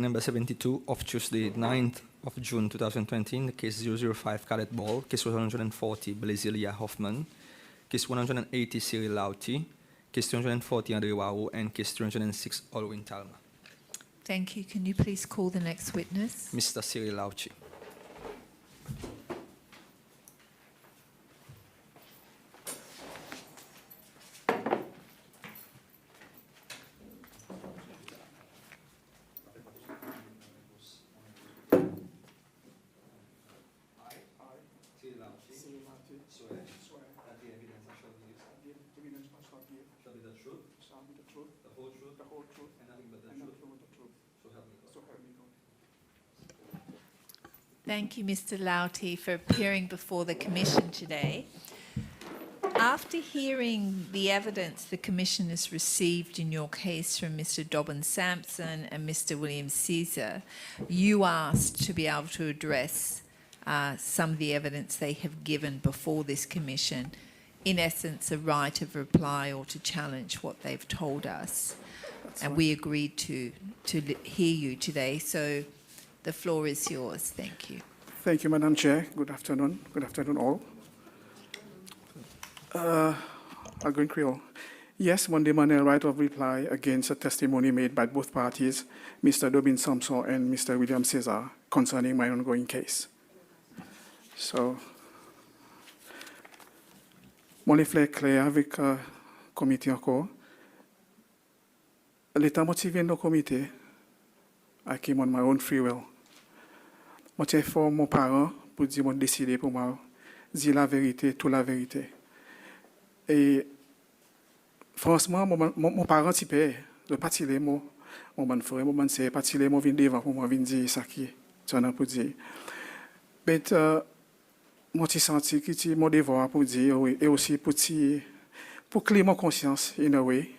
number 72 of Tuesday, 9th of June 2020, in the case 005 Cadet Ball, case 140 Blazilia Hoffman, case 180 Cyril Lauti, case 240 Andre Wau, and case 306 Olwin Talma. Thank you. Can you please call the next witness? Mr. Cyril Lauti. Thank you, Mr. Lauti, for appearing before the Commission today. After hearing the evidence the Commission has received in your case from Mr. Dobbin Sampson and Mr. William Caesar, you asked to be able to address some of the evidence they have given before this Commission, in essence, a right of reply or to challenge what they've told us. And we agreed to hear you today. So the floor is yours. Thank you. Thank you, Madam Chair. Good afternoon. Good afternoon, all. I'll go in Creole. Yes, one demand a right of reply against a testimony made by both parties, Mr. Dobbin Sampson and Mr. William Caesar, concerning my ongoing case. So, mon les faire clair avec le comité encore. L'état motivé dans le comité, I came on my own free will. Moi, j'ai fait mon parent pour dire, moi, décider pour moi, dire la vérité, toute la vérité. Et franchement, mon parent t'y paye. Je pas tirer mon bon frère, mon bon c'est pas tirer mon vin devant pour moi venir dire ça qui j'en ai pour dire. Mais moi j'ai senti que c'est mon devoir pour dire oui et aussi pour clear mon conscience in a way.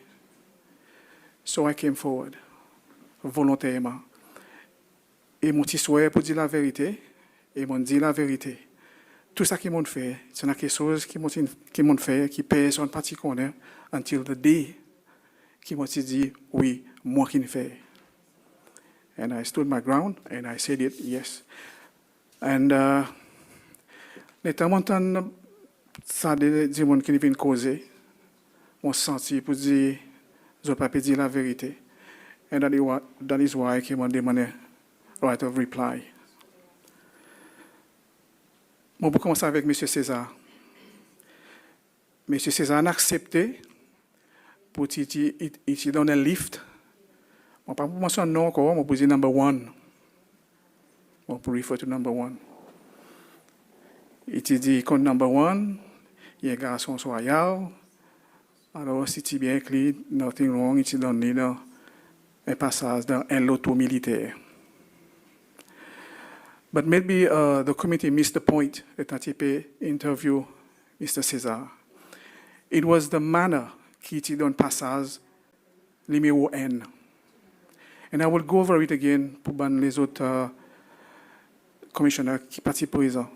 So I came forward volontairement. Et mon petit souhait pour dire la vérité et mon dire la vérité. Tout ça qu'ils m'ont fait, c'est quelque chose qu'ils m'ont fait, qui personne ne partie connaît, until the day qu'ils m'ont dit, oui, moi qui le fais. And I stood my ground, and I said it, yes. And, l'état montant, ça des gens qui viennent causer, m'ont senti pour dire, je ne peux pas dire la vérité. And that is why qu'ils m'ont demandé right of reply. Je vais commencer avec M. César. M. César a accepté pour qu'il donne un lift. Je ne vais pas mentionner non encore, je vais dire number one. Je vais refer to number one. Il dit que number one, il y a un garçon royal. Alors, si tu es bien clair, nothing wrong, il donne un passage dans un loto militaire. But maybe the committee missed the point that I interview Mr. César. It was the manner qui était dans le passage numéro N. And I will go over it again pour les autres commissioners qui participent présents.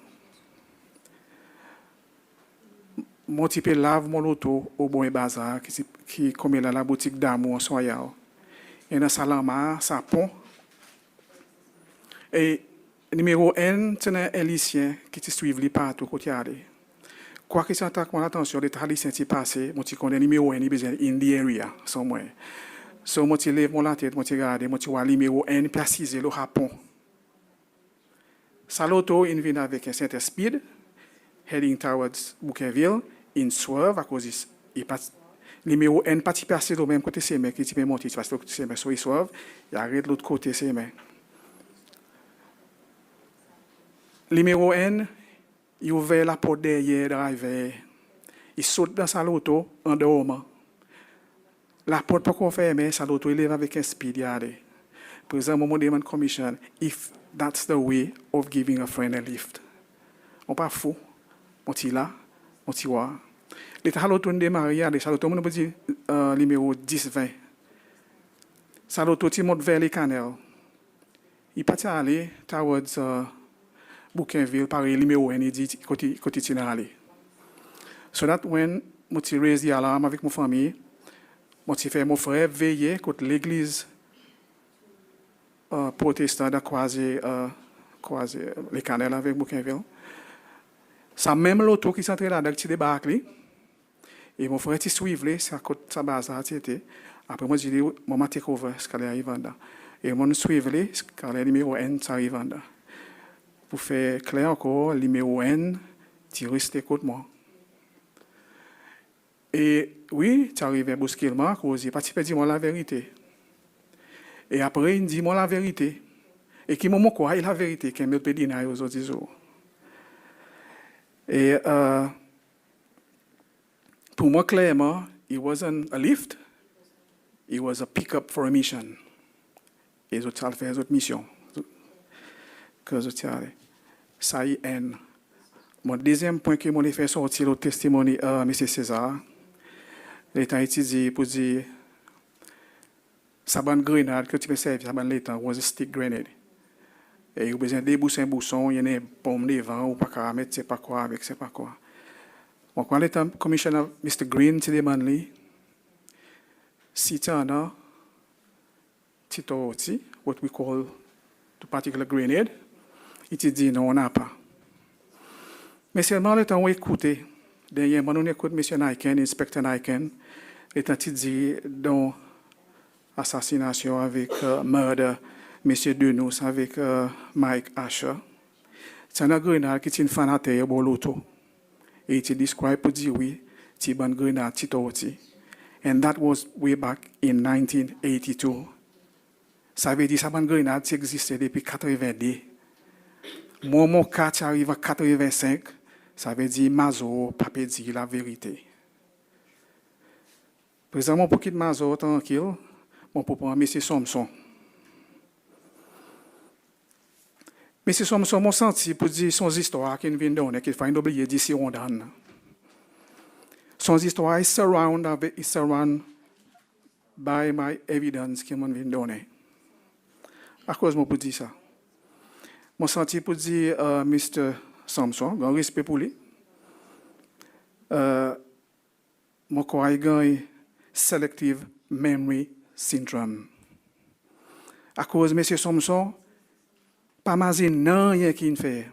Mon type lave mon auto au bon bazar qui comme la boutique d'amour soyal. Et dans Salama, ça pont. Et numéro N, c'est un haïtien qui te suit partout côté aller. Quoi que ça attaque mon attention, les haïtiens qui passent, moi tu connais numéro N, il besoin in the area somewhere. So moi tu lève mon tête, moi tu regarde, moi tu vois numéro N précisé le Japon. Saloto il vient avec un certain speed, heading towards Bouquinville, in swerve à cause il passe numéro N pas ti passer au même côté c'est mais qui tu peux monter, tu passes l'autre c'est mais so il swerve, il arrête l'autre côté c'est mais numéro N, il ouvre la porte derrière driver. Il saute dans sa loto en dehors. La porte pas qu'on ferme, sa loto il lève avec un speed yardé. Par exemple, moment demande commission, if that's the way of giving a friend a lift. On pas fou. On t'y là, on t'y voit. L'état loto démarre yardé, sa loto on peut dire numéro 10-20. Sa loto il monte vers les canals. Il partit aller towards Bouquinville, par le numéro N, il dit côté aller. So that when je raise the alarm avec ma famille, je fais mon frère veiller contre l'église protestants de croiser les canals avec Bouquinville. Ça même l'auto qui s'entraîne là, qui débarque, et mon frère qui suivre, c'est à côté de sa base là, après moi, j'ai dit, moi, take over, ce qu'elle arrive là. Et moi, suivre, ce qu'elle est numéro N, ça arrive là. Pour faire clair encore, le numéro N, tu restes contre moi. Et oui, tu arrives à bousculer moi, parce que tu dis moi la vérité. Et après, il dit moi la vérité. Et qui m'a quoi, la vérité, qu'il me peut dire aux autres jours. Et pour moi, clairement, it wasn't a lift, it was a pick-up for a mission. Et je t'ai fait une autre mission. Que je t'ai allé. Ça y est. Mon deuxième point que je fait sortir le testimony de M. César, l'État étudié pour dire ça bonne grenade que tu peux servir, ça bonne l'État, was a stick grenade. Et il y a besoin de débousser un bousson, il y a une pomme devant, ou pas qu'à mettre, c'est pas quoi, avec c'est pas quoi. Donc, quand l'État commissioner Mr. Green, tu demandes lui, si tu en as, what we call the particular grenade, il te dit non, on n'a pas. Mais seulement le temps où écouter, dernièrement on écoute M. Naiken, inspecteur Naiken, le temps il dit dans assassination avec murder, M. Denous avec Mike Asher, c'est un grenade qui est une fanatique pour l'auto. Et il te describe pour dire oui, c'est une grenade titoti. And that was way back in 1982. Ça veut dire que cette grenade existait depuis 1982. Moi, mon cas arrive à 85. Ça veut dire Mazo, papa dit la vérité. Présentement, pour quitter Mazo tranquille, mon papa, M. Somson. M. Somson m'a senti pour dire son histoire qu'il vient de donner, qu'il faut oublier d'ici on donne. Son histoire est surrounded by my evidence qu'il m'a vient de donner. À cause de moi pour dire ça. Mon senti pour dire Mr. Samson, grand respect pour lui. Mon corps a selective memory syndrome. À cause de M. Samson, pas imagine non rien qu'il fait.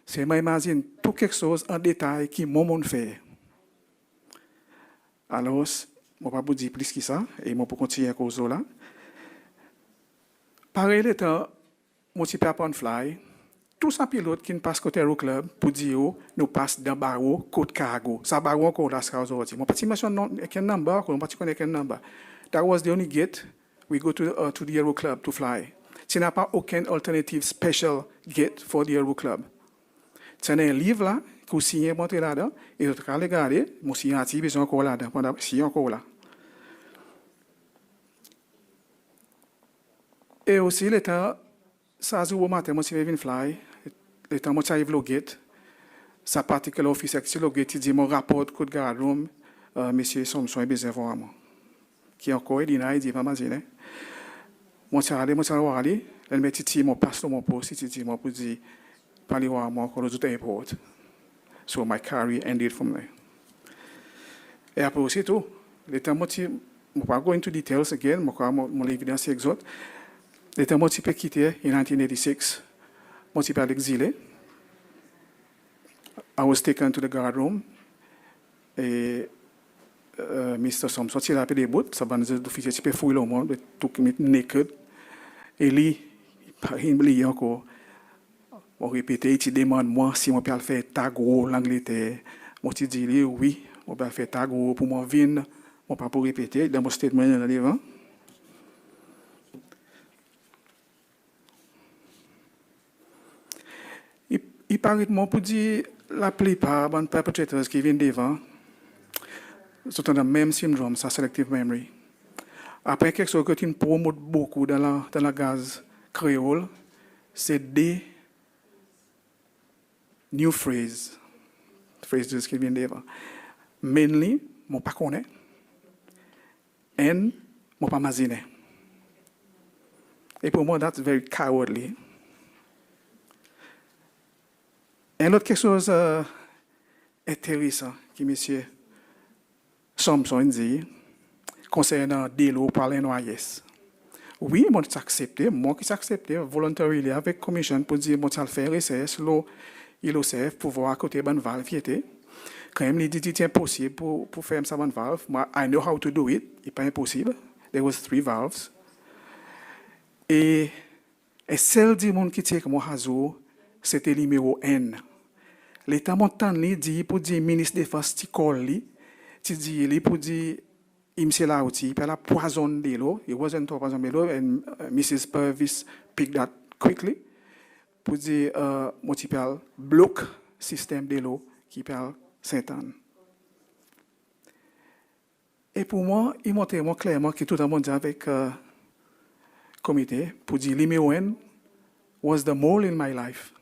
C'est m'imagine tout quelque chose en détail qui mon fait. Alors, je ne vais pas vous dire plus que ça, et je vais continuer à cause de là. Pareil, le temps, je suis apprendre fly. Tout ça pilote qui ne passe côté au club pour dire nous passe dans barreau côte cargo. Ça barreau encore là ça aujourd'hui. Mon petit mention non quel number, on pas connaître quel number. That was the only gate we go to the Aero Club to fly. Tu n'as pas aucun alternative special gate for the Aero Club. Tu as un livre là que signé monté là-dedans et tu as regardé, mon signature besoin encore là-dedans pendant signé encore là. Et aussi le temps ça joue au matin, moi je viens fly. Le temps, moi, j'arrive au gate. Sa particulier officier qui est le gate, il dit, mon rapport de garde room, monsieur Somson est besoin de voir moi. Qui encore, il dit, pas imaginer. Moi, je suis allé, elle m'a dit, mon passe mon poste, il dit, moi, pour dire, parler voir moi, quand je airport. So, my career ended from there. Et après aussi, tout. Le temps, moi, je ne vais pas go into details again, mon évidence est exote. Le temps, moi, je peux quitter en 1986. Moi, je suis à l'exilé. I was taken to the guard room. Et Mr. Somson, il a fait des bouts. Ça va nous officier, il peut fouiller le monde, tout qui est naked. Et lui, il me dit encore, on répète, il demande moi si on peut faire tagro l'Angleterre. Moi, je dis oui, on peut faire tagro pour moi venir. On ne peut pas répéter. Dans mon statement, il y a devant. Il paraît pour dire la plupart des perpetrators qui viennent devant sont dans le même syndrome, ça selective memory. Après quelque chose que tu promotes beaucoup dans la gaz créole, c'est des new phrases qui viennent devant. Mainly, je ne connais pas. Et je ne pas imaginer. Et pour moi, that's very cowardly. Et l'autre quelque chose intéressant que M. Somson dit concernant Delo par les noyes. Oui, moi accepté, moi qui accepté volontairement avec commission pour dire moi ça le faire recherche lo il le sait pour voir à côté bonne valve qui était. Quand même il dit c'est impossible pour faire ça bonne valve. Moi I know how to do it, c'est pas impossible. There was 3 valves. Et celle du monde qui tient mon hazo, c'était le numéro N. L'État montagne dit pour dire ministre de défense ti call li, ti dit li pour dire il là aussi, puis la poison de l'eau, it wasn't poison de l'eau, and Mrs. Purvis picked that quickly pour dire multiple bloc système de l'eau qui parle Saint-Anne. Et pour moi, il montre clairement que tout le monde dit avec comité pour dire l'IMEON was the mole in my life.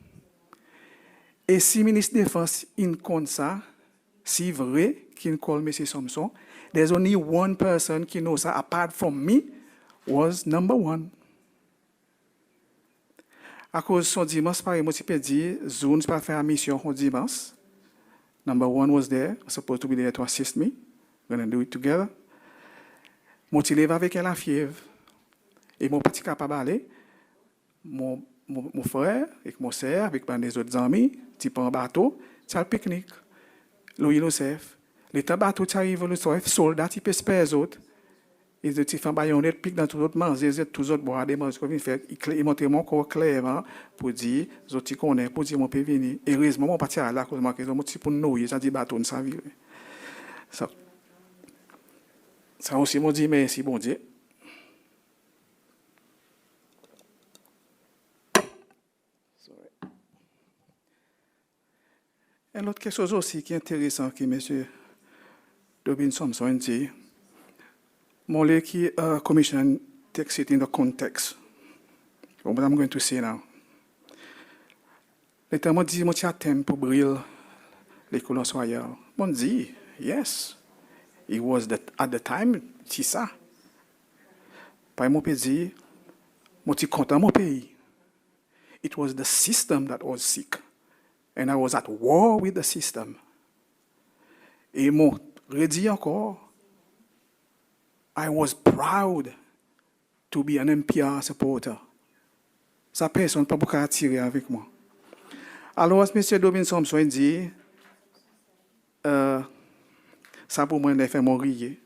Et si le ministre de la Défense compte ça, si vrai qu'il call M. Samson, there's only one person qui knows ça apart from me was number 1. À cause son dimanche, par exemple, je peux dire, Zoom pas faire une mission au dimanche. Number 1 was there, supposed to be there to assist me. We're going to do it together. Moi, je lève avec la fièvre. Et mon petit capable d'aller, mon frère, avec mon sœur, avec des autres amis, tu prends un bateau, tu as le pique-nique. Louis Youssef, les bateau, tu arrives, le soldat, tu peux se faire les autres. Ils te font baïonnette, pique dans tous les autres mains, ils tous les autres boire des mains, ils montent mon corps clairement pour dire, les autres qui connaissent, pour dire, mon peut venir. Et heureusement, mon parti à là, cause de mon petit pour nous, ça dit bateau, ça vit. Ça aussi, m'ont dit, merci, bon Dieu. Et l'autre quelque chose aussi qui est intéressant que M. Dobin Samson dit, mon lit qui commission takes it in the context. What I'm going to say now. L'État m'a dit, moi, tu as thème pour briller l'école royale. Mon dit, yes. It was at the time, c'est ça. Par mon pays, moi, tu content mon pays. It was the system that was sick. And I was at war with the system. Et moi, redit encore, I was proud to be an NPR supporter. Ça personne pas beaucoup attirer avec moi. Alors, M. Dobin Samson dit, ça pour moi, il fait mourir.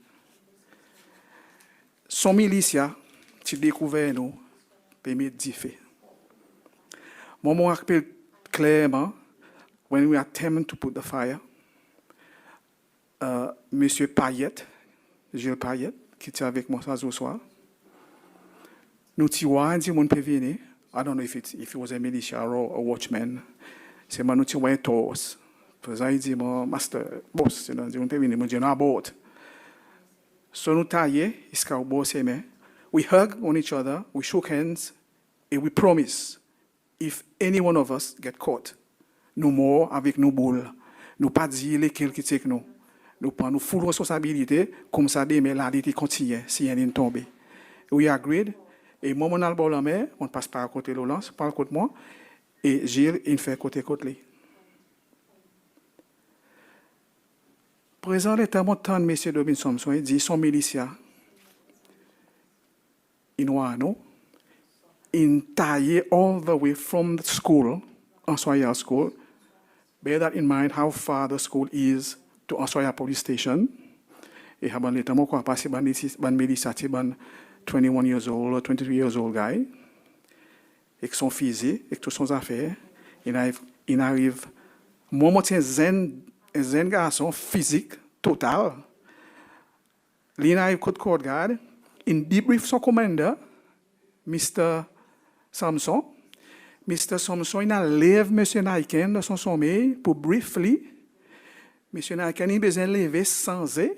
Son militia, tu découvres nous, permet d'y faire. Moi, je me rappelle clairement, when we attempt to put the fire, Monsieur Payette, Gilles Payette, qui était avec moi ce soir, nous avons dit mon peut venir. I don't know if it was a militia or a watchman. C'est moi nous avons un toast. Président dit mon master boss, c'est nous peut venir, mon Dieu n'a boat. So nous taillé, iska au boss aimé. We hug on each other, we shook hands, and we promise, if any one of us get caught, nous morts avec nos boules, nous pas dire lesquels qui c'est que nous. Nous prenons full responsabilité, comme ça, mais la lutte continue si elle est tombée. We agreed. Et moi, mon album la main, on passe par côté Lolance, par côté moi, et Gilles, il fait côté lui. Présent l'état montant de M. Dobin Samson, il dit son militia, il nous in taillé all the way from the school, Ansoya School. Bear that in mind how far the school is to Ansoya Police Station. Et haban l'état moi quoi passer ban militia ban 21 years old or 23 years old guy. Avec son physique, avec toutes son affaires, il arrive moi moitié zen garçon physique total. Il arrive côte court guard, in debrief son commander, Mr. Samson. Mr. Samson, il a levé M. Naiken dans son sommeil pour briefly. M. Naiken, il a besoin de lever sans eux.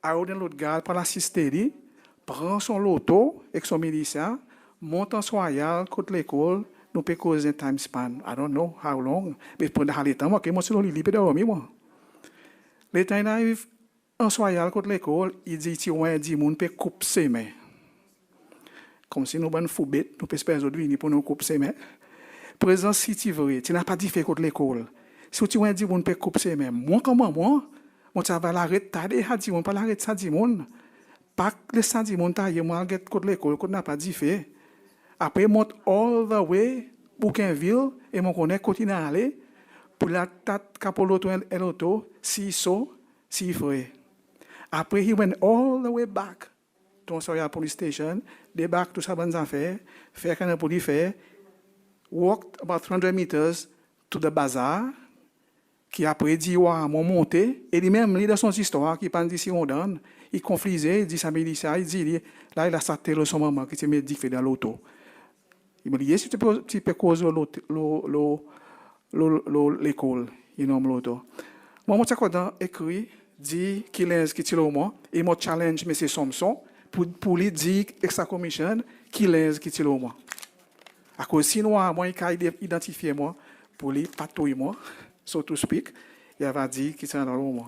Out dans l'autre garde pour l'assister, prend son loto avec son militia, monte en soyal, côté l'école, nous peut causer un time span. I don't know how long. Mais pour le temps, moi, je suis libre de dormir, moi. Le temps, il arrive en soyal, côté l'école, il dit, si on dit, on peut couper ses mains. Comme si nous avons fou bête, nous pouvons espérer aujourd'hui pour nous couper ses mains. Présent, si tu veux, tu n'as pas dit fait contre l'école. Si tu veux dire, on peut couper ses mains. Moi, comment moi, tu vas l'arrêter, tu as dit, on peut l'arrêter, ça dit, Pas le samedi montagne, moi get côté l'école, qu'on n'a pas dit fait. Après monte all the way Bouquinville et mon connaît continue à aller pour la tête capoloto et l'auto si so si frère. Après he went all the way back to Soya police station, they back to sa bonne affaire, faire qu'un police fait, walked about 300 meters to the bazaar, qui après dit ouais mon monté et lui-même lui dans son histoire qui pense ici on donne, il conflisait, il dit ça militia, il dit là il a sa télé son maman qui s'est mis fait dans l'auto. Il me dit est-ce que tu peux causer l'école, il nomme l'auto. Moi je suis écrit dit qu'il est qui tire au moi et moi challenge monsieur Samson pour lui dire extra commission qu'il est qui tire au moi. À cause sinon moi il a identifié moi pour lui patouiller moi so to speak, il va dire qu'il tire dans le moi.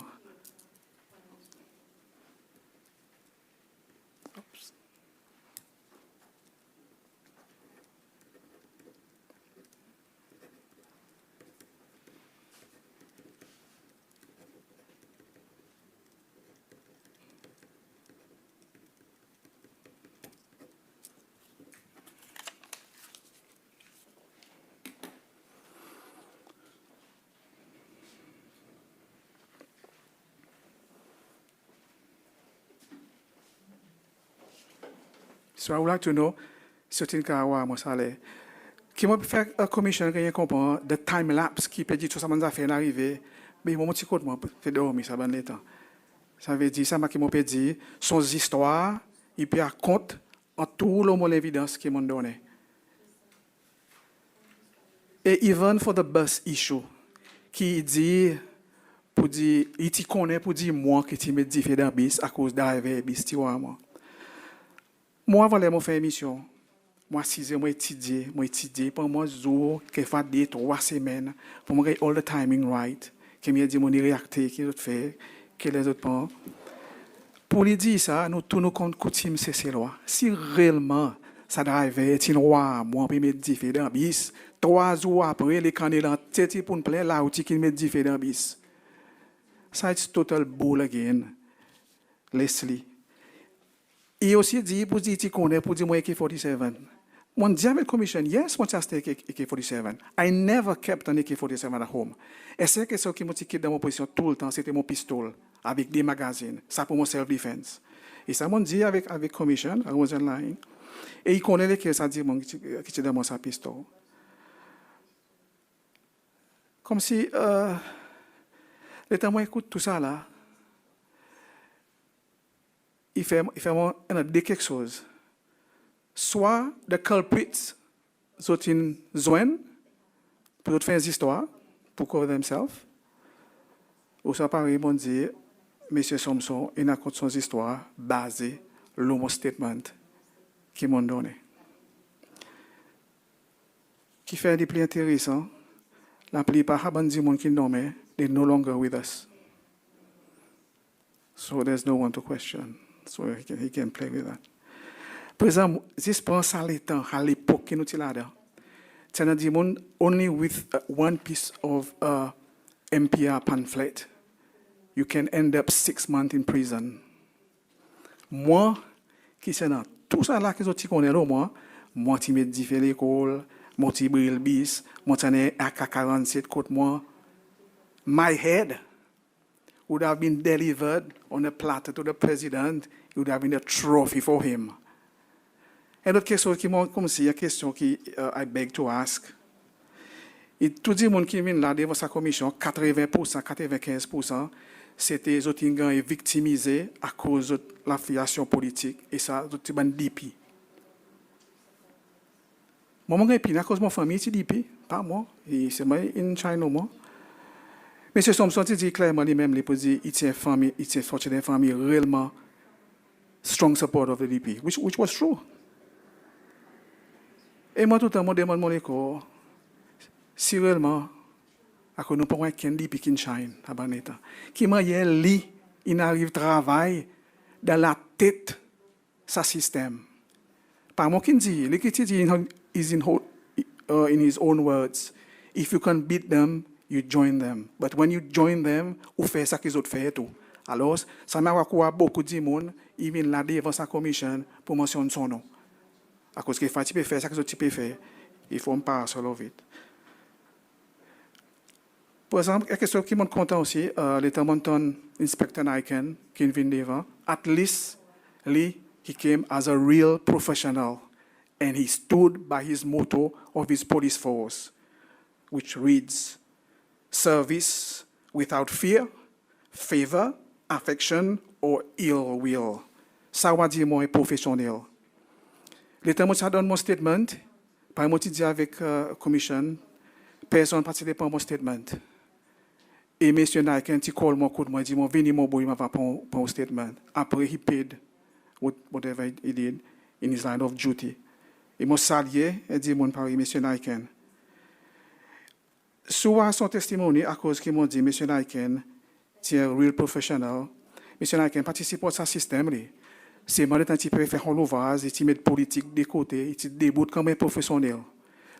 So I would like to know, certain cas où moi ça allait. Qui m'a fait une commission qui comprend the time lapse qui peut dire tout ça m'a fait arriver, mais moi petit côté moi fait dormir ça ban temps. Ça veut dire ça m'a qui m'a peut dire son histoire, il peut raconter en tout le monde l'évidence qui m'ont donné. Et even for the bus issue qui dit pour dire il t'y connaît pour dire moi que tu me dis fait dans bis à cause d'arriver bis tu vois moi. Moi, avant de faire émission, moi, 6 heures, moi étudier, pour moi, jour, que fait 2-3 semaines, pour moi, all the timing right, que me dit, mon réacté, qui autres fait, que les autres pas. Pour lui dire ça, nous, tous nos comptes coutumes, c'est loi. Si réellement, ça drive, est une loi, moi, puis me dit, fait dans bis, 3 jours après, les candidats, c'est pour nous plaire, là, où qui me dit, fait dans bis. Ça, c'est total bull again. Leslie. Il aussi dit, pour dire, tu connais, pour dire, moi, AK-47. Mon Diamond Commission, yes, moi, j'ai acheté AK-47. I never kept an AK-47 at home. Et c'est que ce qui m'a dit dans mon position tout le temps, c'était mon pistolet, avec des magazines. Ça pour mon self-defense. Et ça m'a dit avec Commission, I was online. Et il connaît les que ça dit, qui était dans mon pistolet. Comme si, le temps où écoute tout ça là, il fait deux quelque chose. Soit the culprits sont in zone pour faire des histoires pour cover themselves, ou ça paraît bon dire, Monsieur Samson, il a raconté son histoire basée sur le statement qu'ils m'ont donné. Qui fait des plus intéressants, la plupart des gens qui nous nomment, they're no longer with us. So there's no one to question. So he can play with that. Par exemple, si je prends ça à l'époque que nous sommes là, c'est un démon only with one piece of MPR pamphlet, you can end up 6 months in prison. Moi, qui c'est là, tout ça là que je connais là, moi, tu me dis faire l'école, moi, tu brille le bis, moi, tu as AK-47 contre moi. My head would have been delivered on a platter to the president. It would have been a trophy for him. Et l'autre question qui m'a comme si, une question qui I beg to ask. Et tout le monde qui vient là devant sa commission, 80%, 95%, c'était les autres qui victimisés à cause de l'affiliation politique. Et ça, c'est un DP. Moi, je suis à cause de ma famille, c'est DP, pas moi. Et c'est moi in China, moi. Monsieur Thompson dit clairement lui-même, il dit qu'il tient famille, il tient fortune d'une famille réellement strong support of the DP, which was true. Et moi tout le temps, je demande mon école, si réellement, à quoi nous pouvons qu'un DP qui shine à Baneta, qui m'a dit il arrive travail dans la tête sa système. Par moi qui dit, il dit is in his own words, if you can beat them, you join them. But when you join them, ou fait ça qu'ils ont fait tout. Alors, ça m'a quoi beaucoup de monde, ils viennent là devant sa commission pour mentionner son nom. À cause qu'il faut faire ça que tu peux faire, il faut me pas sur vite. Par exemple, quelque chose qui m'a content aussi, l'État montant inspector Niken, qui vient devant, at least, he came as a real professional, and he stood by his motto of his police force, which reads, service without fear, favor, affection, or ill will. Ça va dire moi professionnel. L'État m'a donné mon statement, par moi dit avec la commission, personne ne participe à mon statement. Et M. Nike, il call mon coup de moi, il dit, venez mon boy, il m'a fait pour un statement. Après, he paid whatever he did in his line of duty. Il m'a salué et dit, mon pari, M. Nike. Souvent, son testimony, à cause qu'il m'a dit, M. Nike, c'est un real professional. M. Nike participe à ce système. C'est moi qui peut faire un ouvrage, il met politique de côté, il déboute comme un professionnel.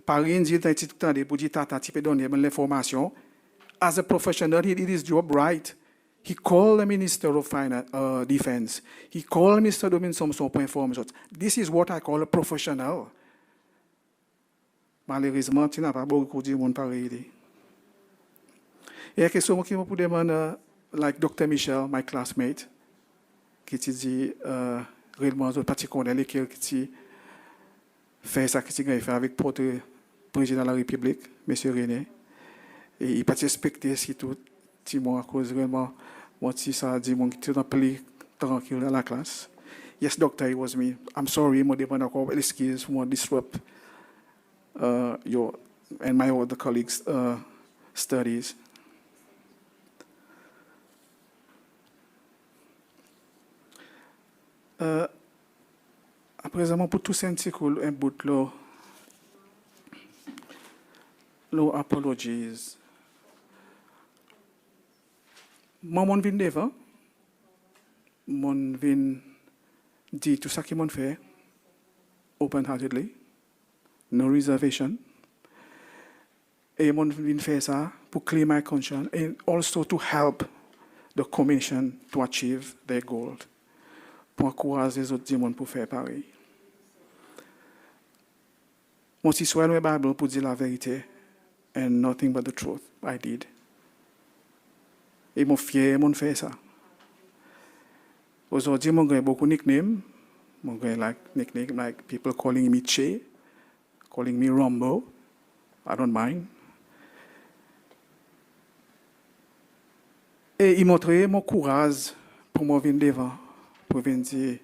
Par rien, il dit, pour dire, tata, tu peux donner l'information. As a professional, he did his job right. He called the Minister of Defense. He called Mr. Domin Somson pour informer. This is what I call a professional. Malheureusement, tu n'as pas beaucoup de monde pareil. Et il y a quelque chose qui m'a demandé, like Dr. Michel, my classmate, qui te dit, réellement, je parti connaître lesquels qui fait ça, qui fait avec le président de la République, M. René. Et il pas respecté si tout à cause vraiment moi si ça dit mon qui plus tranquille dans la classe. Yes, doctor, it was me. I'm sorry, moi demande encore excuse for disrupt your and my other colleagues studies. À présent, pour tout sentir un bout de l'eau apologies. Mon vin devant, mon vin dit tout ça qui m'ont fait, open-heartedly, no reservation. Et mon vin fait ça pour clear my conscience and also to help the commission to achieve their goal. Pour encourager les autres gens pour faire pareil. Mon si soit le Bible pour dire la vérité and nothing but the truth. I did. Et mon fier, mon fait ça. Aujourd'hui, mon gars beaucoup de nicknames. Mon gars like nickname like people calling me Che, calling me Rumbo. I don't mind. Et il montrait mon courage pour moi venir devant, pour venir dire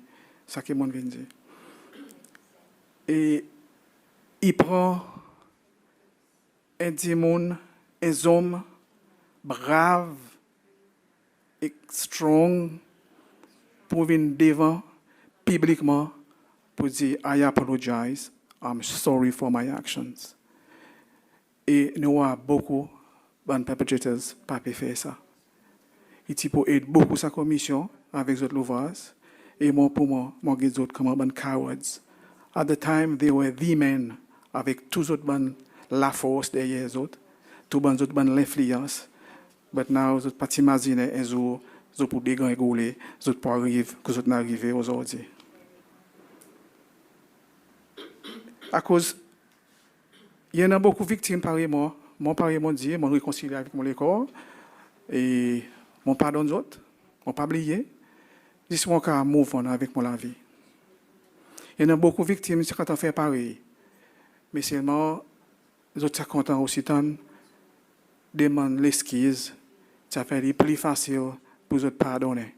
ça que mon vient dire. Et il prend un démon, un homme brave, strong pour venir devant publiquement pour dire I apologize, I'm sorry for my actions. Et nous avons beaucoup de perpetrators pas faire ça. Il faut aider beaucoup sa commission avec les autres et moi pour moi les autres comme des cowards. At the time they were the men avec tous autres la force derrière les autres, tous les autres l'influence. But now, je ne peux pas imaginer un jour, je peux dégringoler, je peux arriver, que je n'arrive aujourd'hui. À cause, il y en a beaucoup de victimes par moi. Mon pari m'a dit, mon réconcilié avec mon école, et mon pardon aux autres, mon pas oublié. Je suis encore move on avec mon vie. Il y en a beaucoup de victimes qui ont fait pareil. Mais seulement, les autres sont contents aussi, demandent l'excuse. Ça fait plus facile pour eux pardonner.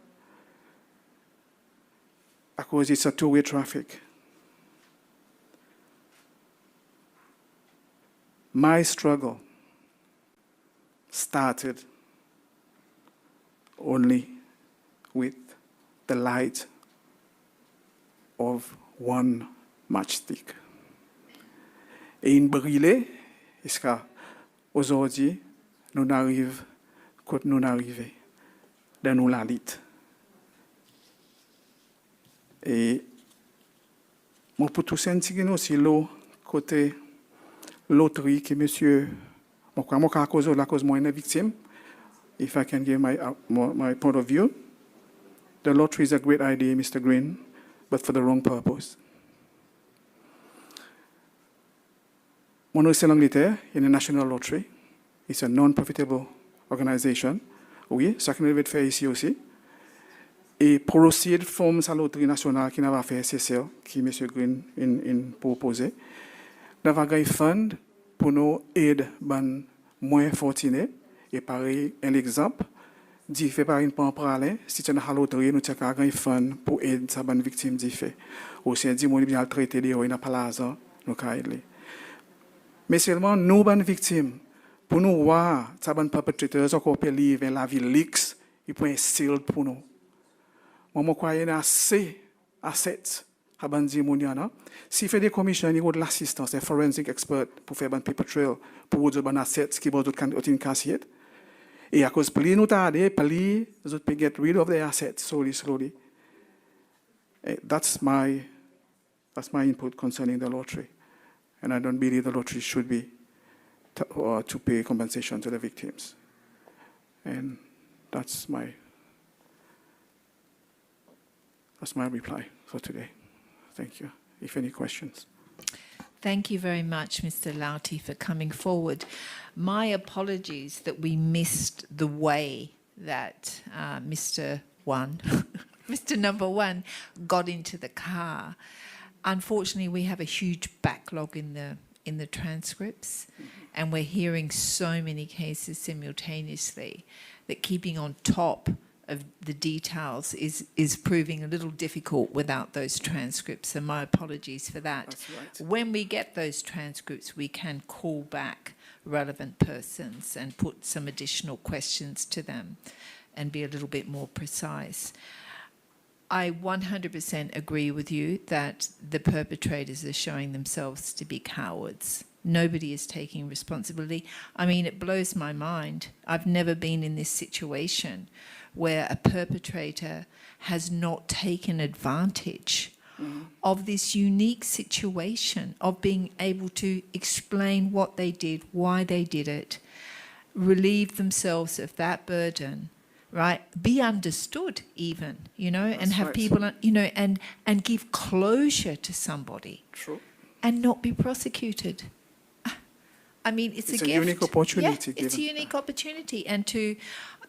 À cause it's a two-way traffic. My struggle started only with the light of one matchstick. Et il brûlait jusqu'à aujourd'hui, nous arrivons quand nous arrivons dans nous la lutte. Et mon pour tout sentir aussi l'autre côté l'autre qui monsieur moi à cause de la cause moi une victime if I can give my point of view the lottery is a great idea, Mr. Green, but for the wrong purpose. Mon c'est l'Angleterre, in a national lottery. It's a non-profitable organization. Oui, ça qu'on devait faire ici aussi. Et pour aussi former sa loterie nationale qui n'a pas fait, c'est celle qui M. Green proposé. Nous avons un fonds pour nous aider les moins fortunés. Et pareil, un exemple, dit fait par une parler, si tu as une loterie, nous avons un fonds pour aider les victimes du fait. Aussi, dit mon bien traité de il n'a pas l'argent, nous avons aider. Mais seulement nous, les victimes, pour nous voir, les perpétrateurs encore livrer la vie leaks, ils peuvent être sealed pour nous. Moi, je crois qu'il y a assez d'assets à bandi moniana. Si fait des commissions, il y a de l'assistance, des forensic experts pour faire un paper trail, pour dire des assets qui vont être une cassette. Et à cause de nous tarder, plus nous peut get rid of the assets slowly. That's my input concerning the lottery, and I don't believe the lottery should be to pay compensation to the victims. And that's my reply for today. Thank you. If any questions. Thank you very much, Mr. Lauti, for coming forward. My apologies that we missed the way that Mr. Number One got into the car. Unfortunately, we have a huge backlog in the transcripts, and we're hearing so many cases simultaneously that keeping on top of the details is proving a little difficult without those transcripts, so my apologies for that. That's right. When we get those transcripts, we can call back relevant persons and put some additional questions to them and be a little bit more precise. I 100% agree with you that the perpetrators are showing themselves to be cowards. Nobody is taking responsibility. I mean, it blows my mind. I've never been in this situation where a perpetrator has not taken advantage of this unique situation of being able to explain what they did, why they did it, relieve themselves of that burden, right? Be understood even, you know, and have people, you know, and give closure to somebody. True. And not be prosecuted. I mean, it's a gift. Unique opportunity. Yeah, it's a unique opportunity. And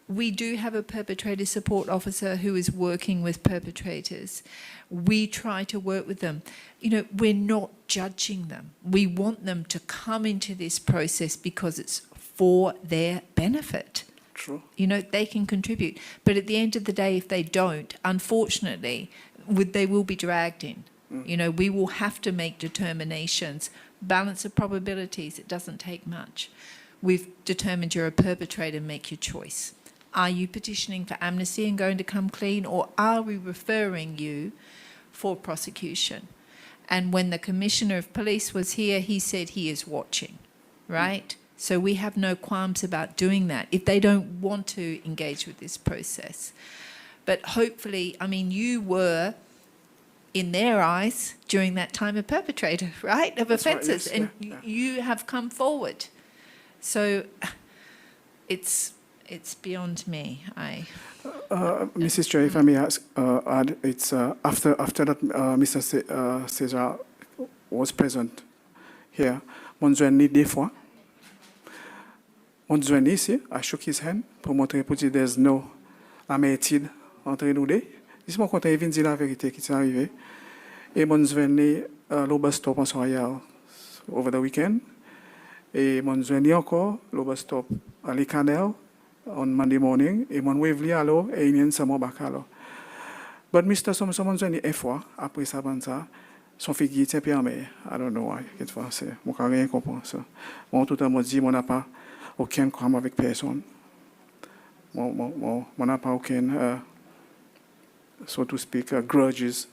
we do have a perpetrator support officer who is working with perpetrators. We try to work with them. You know, we're not judging them. We want them to come into this process because it's for their benefit. True. You know, they can contribute. But at the end of the day, if they don't, unfortunately, they will be dragged in. You know, we will have to make determinations. Balance of probabilities, it doesn't take much. We've determined you're a perpetrator, make your choice. Are you petitioning for amnesty and going to come clean, or are we referring you for prosecution? And when the Commissioner of Police was here, he said he is watching, right? So we have no qualms about doing that if they don't want to engage with this process. But hopefully, I mean, you were, in their eyes, during that time, a perpetrator, right, of offences, right, yes, and you have come forward. So it's beyond me. Mrs. Chair, if I may add, it's after that Mr. Cesar was present here. Mon journée des fois. Mon journée ici, I shook his hand pour montrer pour dire there's no amitié entre nous deux. Ici, mon content, il vient dire la vérité qui est arrivée. Et mon journée, l'Oba stop en Royal over the weekend. Et mon journée encore, l'Oba stop à l'Icanel on Monday morning. Et mon Waverly alors, et il y a un samon bacalo. But Mr. Somson, mon journée, une fois, après ça, son fille était permis. I don't know why. Qu'est-ce que c'est? Mon carré rien comprend ça. Mon tout le monde dit, mon n'a pas aucun crime avec personne. Mon n'a pas aucun, so to speak, grudges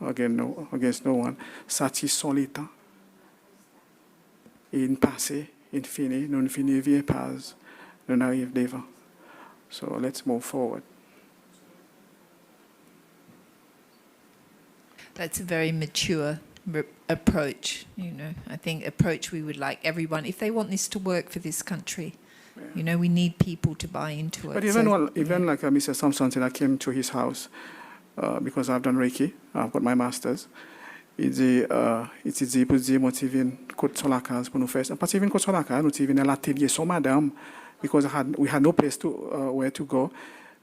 against no one. Satisfaisons l'état. Et une passé, une fini, nous finissons vieille paz, nous arrivons devant. So let's move forward. That's a very mature approach, you know. I think approach we would like everyone, if they want this to work for this country, you know, we need people to buy into it. But even like Mr. Thompson said, I came to his house, because I've done Reiki, I've got my master's. Il dit pour dire moi vinn côte sur la case pour nous faire. Pas vinn côte sur la case, nous vinn à l'atelier son madame because we had no place to where to go.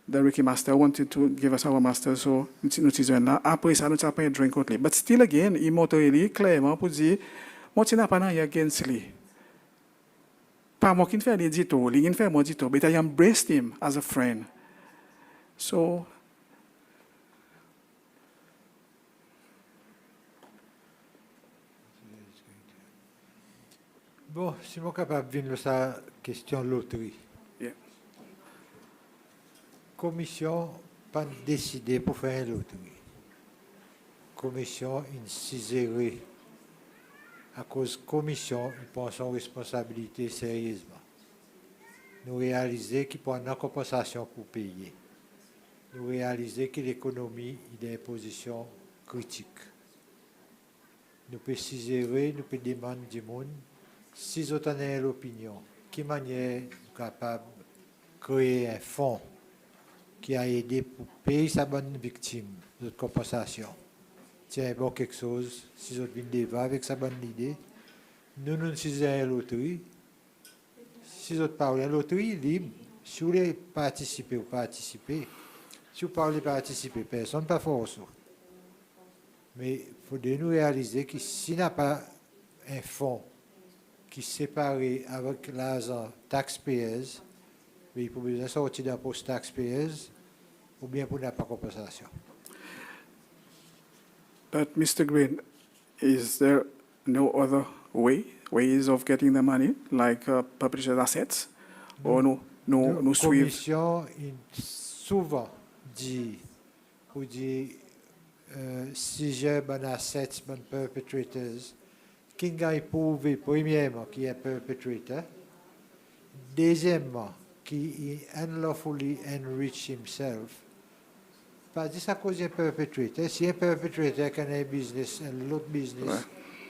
The Reiki master wanted to give us our master, so nous vinn là. Après ça nous avons un drink out. But still again, il montre clairement pour dire moi n'a pas rien against lui. Pas moi qui fait les dito, lui qui fait moi dito, but I embraced him as a friend. So bon, si je suis capable de venir à la question de loterie. yeah. Commission pas décidé pour faire une loterie. Commission incisérée. À cause de la commission, ils prennent son responsabilité sérieusement. Nous réalisons qu'il prend une compensation pour payer. Nous réalisons que l'économie est dans une position critique. Nous pouvons cisérer, nous pouvons demander du monde, si vous avez l'opinion, qui manière capable de créer un fonds qui a aidé pour payer sa bonne victime de compensation. Tiens, bon quelque chose, si vous venez débat avec sa bonne idée, nous nous faisons une loterie. Si vous parlez de loterie libre, si vous voulez participer ou participer, si vous parlez de participer, personne ne peut pas forcer. Mais il faut nous réaliser que s'il n'y a pas un fonds qui est séparé avec l'argent taxpayers, il faut besoin sortir d'un poste taxpayers ou bien pour n'a pas compensation. But Mr. Green, is there no other ways of getting the money, like published assets, or no La suivre? commission souvent dit, pour dire, si j'ai bon assets, bon perpetrators, qui gagne prouvé, premièrement, qui est perpetrator, deuxièmement, qui unlawfully enrich himself. Pas dire ça cause d'un perpetrator. Si un perpetrator qui a un business, un autre business,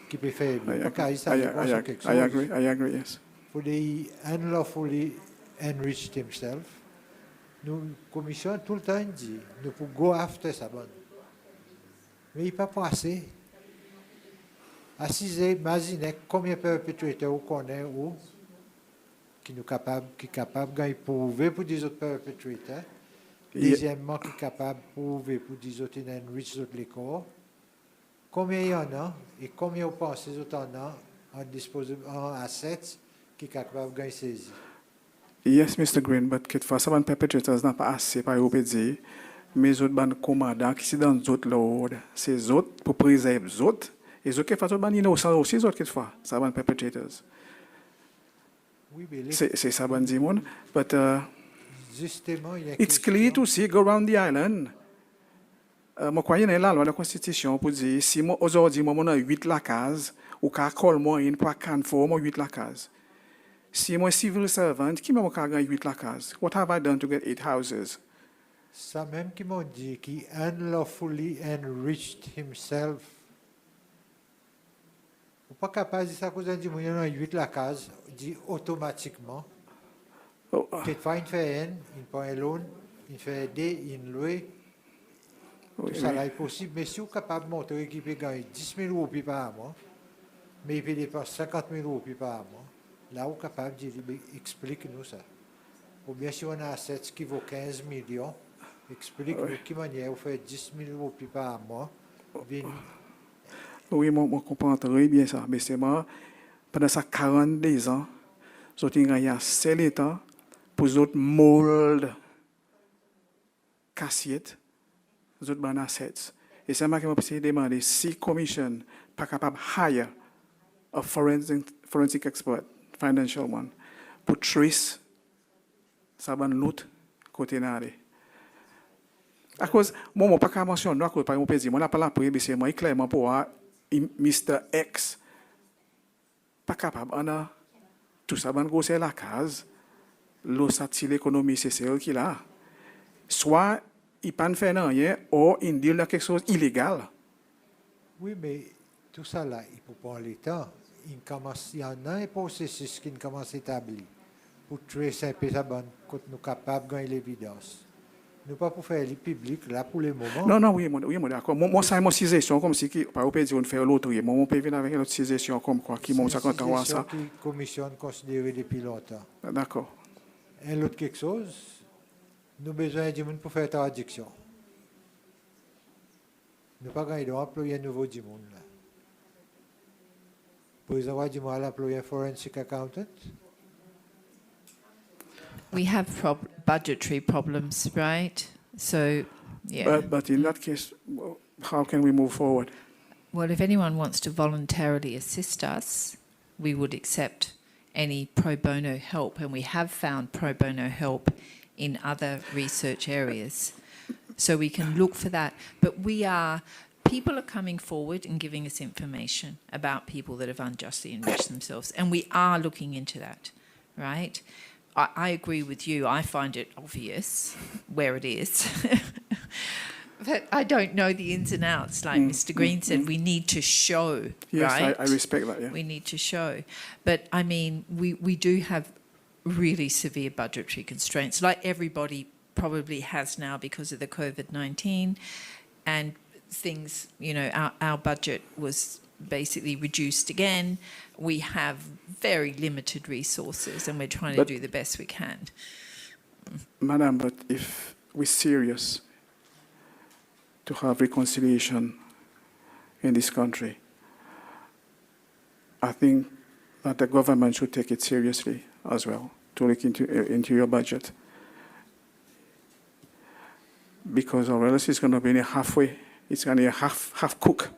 qui peut faire, I agree, yes. For the unlawfully enriched himself, nous, commission, tout le temps dit, nous pouvons go after ça bonne. Mais il n'est pas passé. Assisez, imaginez combien de perpetrateurs vous connaissez ou qui sont capables de prouver pour des autres perpetrateurs. Deuxièmement, qui sont capables de prouver pour des autres qui enrich les corps. Combien il y en a et combien vous pensez qu'ils en en assets qui sont capables de saisir? Yes, Mr. Green, but quelquefois, ça va perpetrators n'a pas assez par vous dire, mais autres ban commandants qui sont dans d'autres l'ordre, c'est autres pour préserver les autres, et les autres quelquefois ban innocents aussi, autres quelquefois, ça va perpetrators. Oui, mais C'est ça ban dit monde, but justement, il y a it's clear to see go around the island. Moi, croyez dans la loi de la Constitution pour dire, si moi, aujourd'hui, moi, on a 8 la case, ou qu'à call moi, il pas can for moi 8 la case. Si moi, civil servant, qui m'a gagné 8 la case? What have I done to get 8 houses? ça même qui m'ont dit qu'il unlawfully enriched himself. Vous n'êtes pas capable de dire ça, quand on dit qu'il y a 8 la case, dit automatiquement. Oh, Quelquefois, il fait un, il prend un loan, il fait des, il loue. Tout ça là est possible. Mais si vous êtes capable de montrer qu'il peut gagner 10 000 roupies par mois, mais il peut dépenser 50 000 roupies par mois, là, vous êtes capable de dire, explique-nous ça. Ou bien si on a un asset qui vaut 15 millions, explique-nous de quelle manière vous faites 10 000 roupies par mois. Oui, moi, je comprends très bien ça. Mais c'est moi, pendant ça 42 ans, j'ai gagné assez de temps pour les autres mold cassiettes, les autres ban assets. Et c'est moi qui m'a demandé si la commission n'est pas capable de hire a forensic expert, financial one, pour trace ça ban l'autre côté nare. À cause, moi, je ne peux pas mentionner, à cause, par exemple, je n'ai pas la preuve, c'est moi, clairement, pour Mr. X, pas capable, on a tout ça, c'est la case, l'eau, ça, l'économie, c'est celle qu'il a. Soit, il ne peut pas faire rien, ou il dit quelque chose d'illégal. Oui, mais tout ça là, il faut prendre le temps. Il y en a un processus qui commence à établir pour tracer un peu ça, quand nous sommes capables de gagner l'évidence. Nous pas pour faire le public là pour le moment. Non, non, oui, moi d'accord. Moi, ça, mon suggestion, comme si, par exemple, on fait l'autre, moi, on peut venir avec une autre suggestion, comme quoi, qui monte 50 ans à ça. C'est une suggestion qui commission considérée depuis longtemps. D'accord. Et l'autre quelque chose, nous avons besoin de monde pour faire traduction. Nous pas gagné d'employer un nouveau du monde là. Pour avoir du mal à employer un forensic accountant. We have budgetary problems, right? So, yeah. But in that case, how can we move forward? Well, if anyone wants to voluntarily assist us, we would accept any pro bono help, and we have found pro bono help in other research areas. So we can look for that. But people are coming forward and giving us information about people that have unjustly enriched themselves, and we are looking into that, right? I agree with you. I find it obvious where it is. But I don't know the ins and outs. Like Mr. Green said, we need to show, Yes, right? I respect that, yeah. We need to show. But, I mean, we do have really severe budgetary constraints, like everybody probably has now because of the COVID-19 and things, you know, our budget was basically reduced again. We have very limited resources and we're trying to do the best we can. Madam, but if we're serious to have reconciliation in this country, I think that the government should take it seriously as well, to look into your budget. Because or else it's going to be halfway, it's going to be a half cook.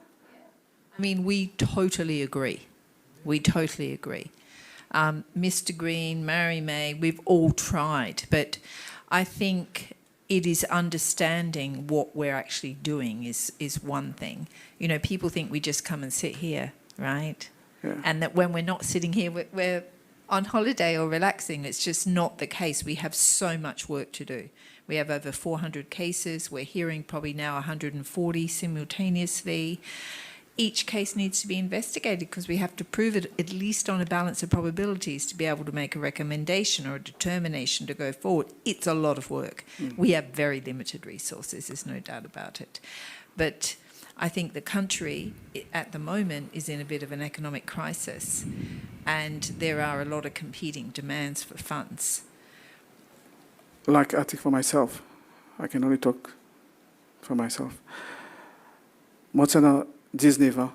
I mean, we totally agree. We totally agree. Mr. Green, Mary May, we've all tried, but I think it is understanding what we're actually doing is one thing. You know, people think we just come and sit here, right? Yeah. And that when we're not sitting here, we're on holiday or relaxing. It's just not the case. We have so much work to do. We have over 400 cases. We're hearing probably now 140 simultaneously. Each case needs to be investigated because we have to prove it at least on a balance of probabilities to be able to make a recommendation or a determination to go forward. It's a lot of work. We have very limited resources, there's no doubt about it. But I think the country at the moment is in a bit of an economic crisis and there are a lot of competing demands for funds. Like I think for myself, I can only talk for myself. Disney va,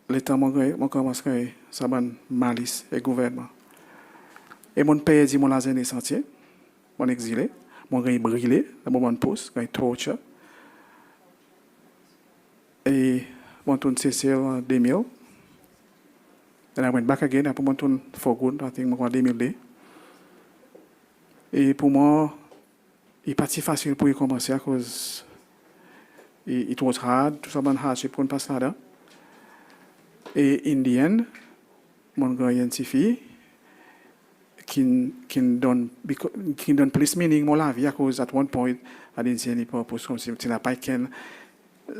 l'État m'a commencé à ban malice et gouvernement. Et mon pays dit mon lazen sentier, mon exilé, mon gars brûlé, dans mon poste, gars torture. Et mon tourne cessé en 2000. And I went back again, après mon tourne for good, I think mon 2000. Et pour moi, il n'est pas si facile pour y commencer à cause it was hard, tout ça, hardship pour ne pas ça là. Et in the end, mon gars identifie qui donne plus meaning mon la vie à cause at one point I didn't see any purpose comme si tu n'as pas qu'un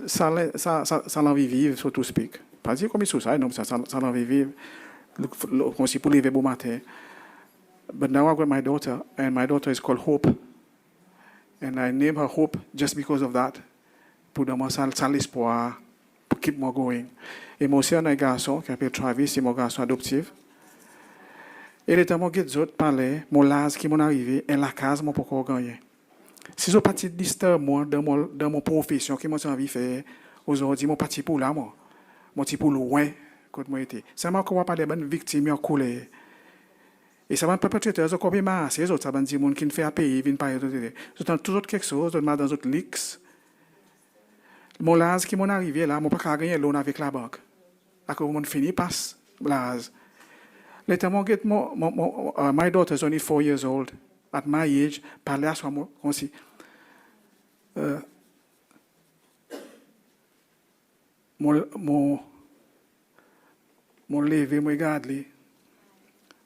ça l'envie vivre so to speak. Pas dire comme suicide, non, ça l'envie vivre comme si pour lever bon matin. But now I've got my daughter, and my daughter is called Hope, and I name her Hope just because of that. Pour donner ça l'espoir, pour keep me going. Et moi aussi, on a un garçon qui s'appelle Travis, c'est mon garçon adoptif. Et le temps où je vous parle, mon l'âge qui m'est arrivé, et la case, moi, pourquoi gagner. Si je parti disturb moi dans mon profession, qui m'a envie de faire, aujourd'hui, mon parti pour là, moi. Mon petit pour loin, quand moi été. Ça m'a encore parlé de bonnes victimes en coulée. Et ça va perpétuer, ça va masser, ça va dire, mon qui ne fait à payer, vient pas y c'est toujours quelque chose, dans d'autres leaks. Mon l'âge qui m'est arrivé là, mon pas gagner loan avec la banque. À cause mon fini passe l'âge. Later on get my daughter is only 4 years old. At my age, parler à soi moi comme si mon lever, mon garder.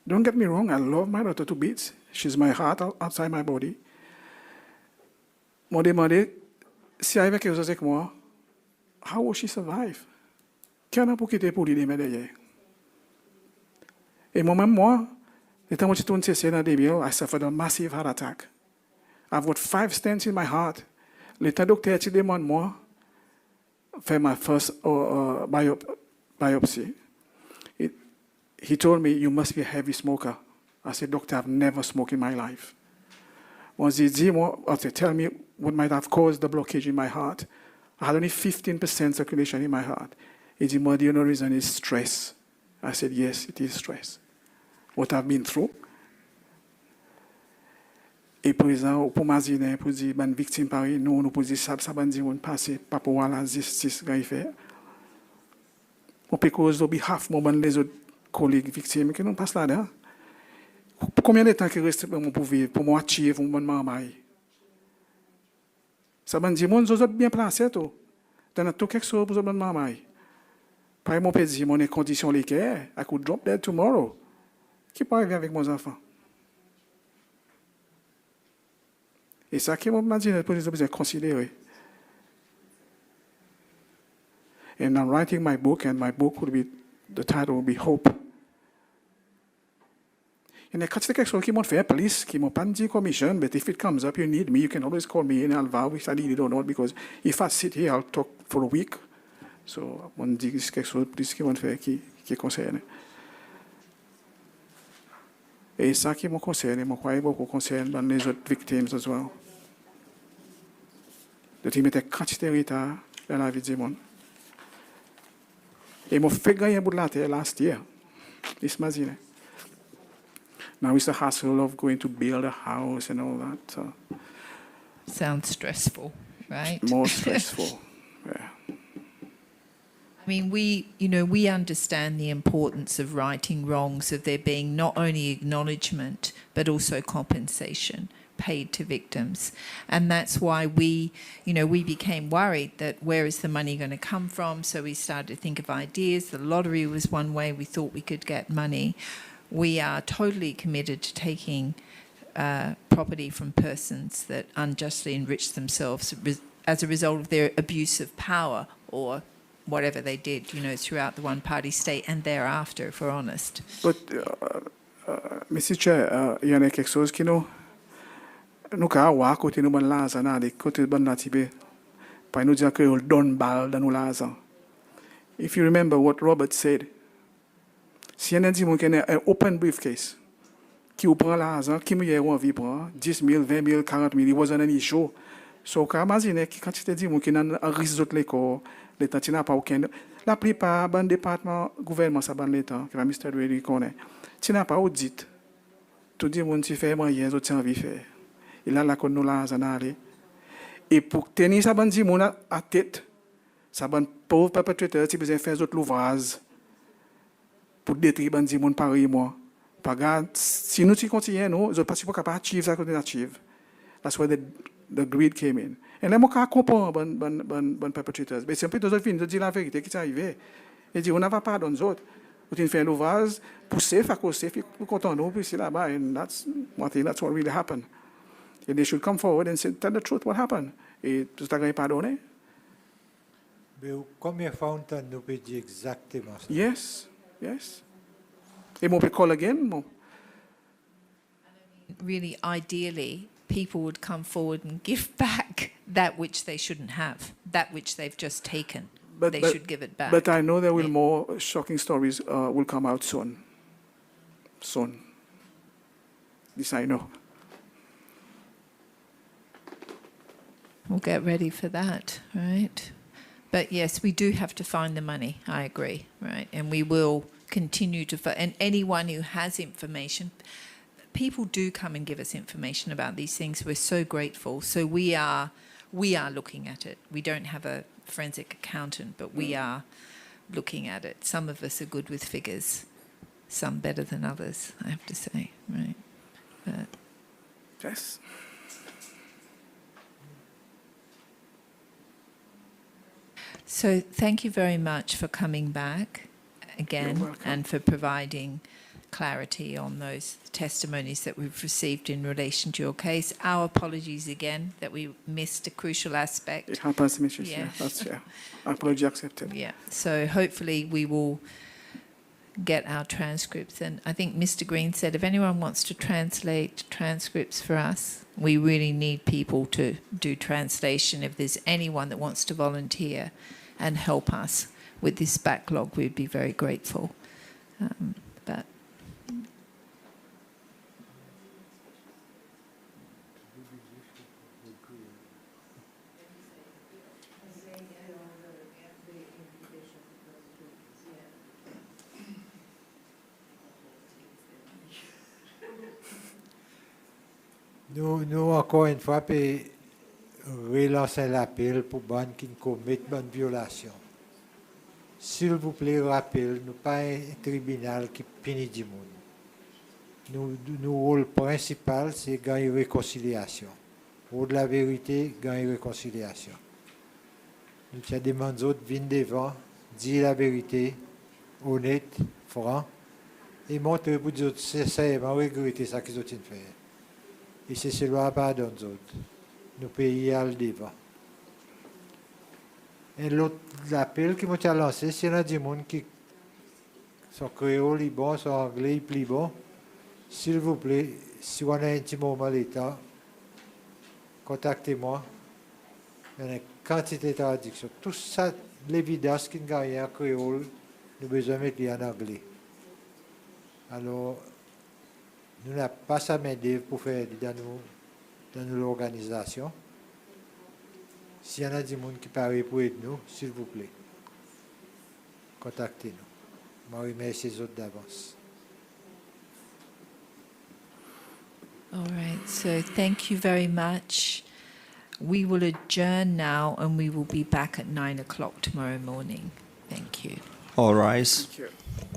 Don't get me wrong, I love my daughter to bits. She's my heart outside my body. Mon demandé si elle avait quelque chose avec moi, how will she survive? Qu'est-ce qu'on peut quitter pour lui derrière? Et moi-même, le temps où je tourne ces scènes dans 2000, I suffered a massive heart attack. I've got 5 stents in my heart. L'état docteur qui demande moi faire my first biopsy. He told me, you must be a heavy smoker. I said, doctor, I've never smoked in my life. Once he tell me what might have caused the blockage in my heart, I had only 15% circulation in my heart. He said, the only reason is stress. I said, yes, it is stress. What I've been through. Et présent, pour m'aziner, pour dire, ben, victime Paris, nous pour dire, ça ben, dire, on passe, pas pour voir la justice, qu'il fait. On peut cause au behalf, moi, ben, les autres collègues victimes, qui nous passent là-dedans. Combien de temps qu'il reste pour vivre, pour moi, achieve, pour moi, maman? Ça ben, dire, moi, nous autres bien placés, tout. Dans tout quelque chose pour moi, maman. Par exemple, on peut dire, mon condition lesquelles, I could drop dead tomorrow. Qui peut arriver avec mes enfants? Et ça qui m'a dit, pour les besoin considérer. And I'm writing my book, and my book will be, the title will be Hope. And quand c'est quelque chose qui m'a fait, police, qui m'a pas dit commission, but if it comes up, you need me, you can always call me, and I'll vouch, I need it or not, because if I sit here, I'll talk for a week. So, on dit que c'est quelque chose plus qui m'a fait, qui concerne. Et ça qui me concerne, je crois beaucoup concerne dans les autres victimes as well. De te mettre quantité de retard dans la vie du monde. Et je fait gagner un bout de la terre last year. Imagine. Now it's the hassle of going to build a house and all that. So. Sounds stressful, right? More stressful. Yeah. I mean, we understand the importance of righting wrongs, of there being not only acknowledgement, but also compensation paid to victims. And that's why we became worried that where is the money going to come from? So we started to think of ideas. The lottery was one way we thought we could get money. We are totally committed to taking property from persons that unjustly enrich themselves as a result of their abuse of power or whatever they did, throughout the one-party state and thereafter, if we're honest. But, Mr. Chair, il y a quelque chose qui nous a voir côté nous bonnes là, côté bonnes là type, pas nous dire que on donne balle dans nous là. If you remember what Robert said, si on a dit qu'il y a un open briefcase, qui vous prend l'argent, qui me y a envie prendre 10 000, 20 000, 40 000, it wasn't an issue. So, imagine quand tu te dis qu'il y a un risque d'autre l'école. L'État n'a pas aucun. La plupart des départements gouvernement ça ban l'État que la ministère de l'Éducation connaît. Tu n'as pas audit. Tout dit mon tu fais moyen autres envie faire. Il a la qu'on nous là en aller. Et pour tenir ça ban dit mon à tête. Ça ban pauvre perpétrateur tu besoin faire autres l'ouvrage pour détruire ban dit mon Paris moi. Pas garde si nous tu continuons nous je pas capable achieve ça qu'on achieve. That's where the greed came in. Et là, je comprends les perpétrateurs. Mais c'est un peu de autres de dire la vérité qui est arrivée. Et dire, on n'a pas dans les autres. On fait l'ouvrage, pousser, faire causer, pour content nous, puis c'est là-bas. And that's one thing, that's what really happened. And they should come forward and say, tell the truth, what happened. Et tout ça, pardonné. Mais combien de fois on nous peut dire exactement ça? Yes, yes. Et on peut call again. Really, ideally, people would come forward and give back that which they shouldn't have, that which they've just taken. They should give it back. But I know there will more shocking stories will come out soon. Soon. This I know. We'll get ready for that, right? But yes, we do have to find the money, I agree, right? And we will continue to, and anyone who has information, people do come and give us information about these things. We're so grateful. So we are looking at it. We don't have a forensic accountant, but we are looking at it. Some of us are good with figures, some better than others, I have to say, right? But Yes. so thank you very much for coming back again You're welcome. and for providing clarity on those testimonies that we've received in relation to your case. Our apologies again that we missed a crucial aspect. It happens, Mrs. Yeah. Chair. That's fair. Apology accepted. Yeah, so hopefully we will get our transcripts. And I think Mr. Green said if anyone wants to translate transcripts for us, we really need people to do translation. If there's anyone that wants to volunteer and help us with this backlog, we'd be very grateful. But Nous, encore une fois, peut relancer l'appel pour les gens qui commettent une violation. S'il vous plaît, rappel, nous pas un tribunal qui punit du monde. Notre rôle principal, c'est gagner réconciliation. Pour de la vérité, gagner réconciliation. Nous avons demandé aux autres de venir devant, dire la vérité, honnête, franc, et montrer pour les autres sincèrement regretter ce qu'ils ont fait. Et c'est cela pardon nous autres. Nous payons à le devant. Et l'autre appel qui m'a lancé, c'est qu'il y a des gens qui sont créoles, ils bons, sont anglais, ils plus bons. S'il vous plaît, si on a un petit moment l'état, contactez-moi. Il y a une quantité de traductions. Tout ça, l'évidence qui gagne en créole, nous avons besoin de mettre en anglais. Alors, nous n'avons pas sa main-d'œuvre pour faire dans l'organisation. S'il y en a des gens qui parlent pour aider nous, s'il vous plaît, contactez-nous. Je remercie les autres d'avance. all right, so thank you very much. We will adjourn now and we will be back at 9 o'clock tomorrow morning. Thank you. All rise. Thank you.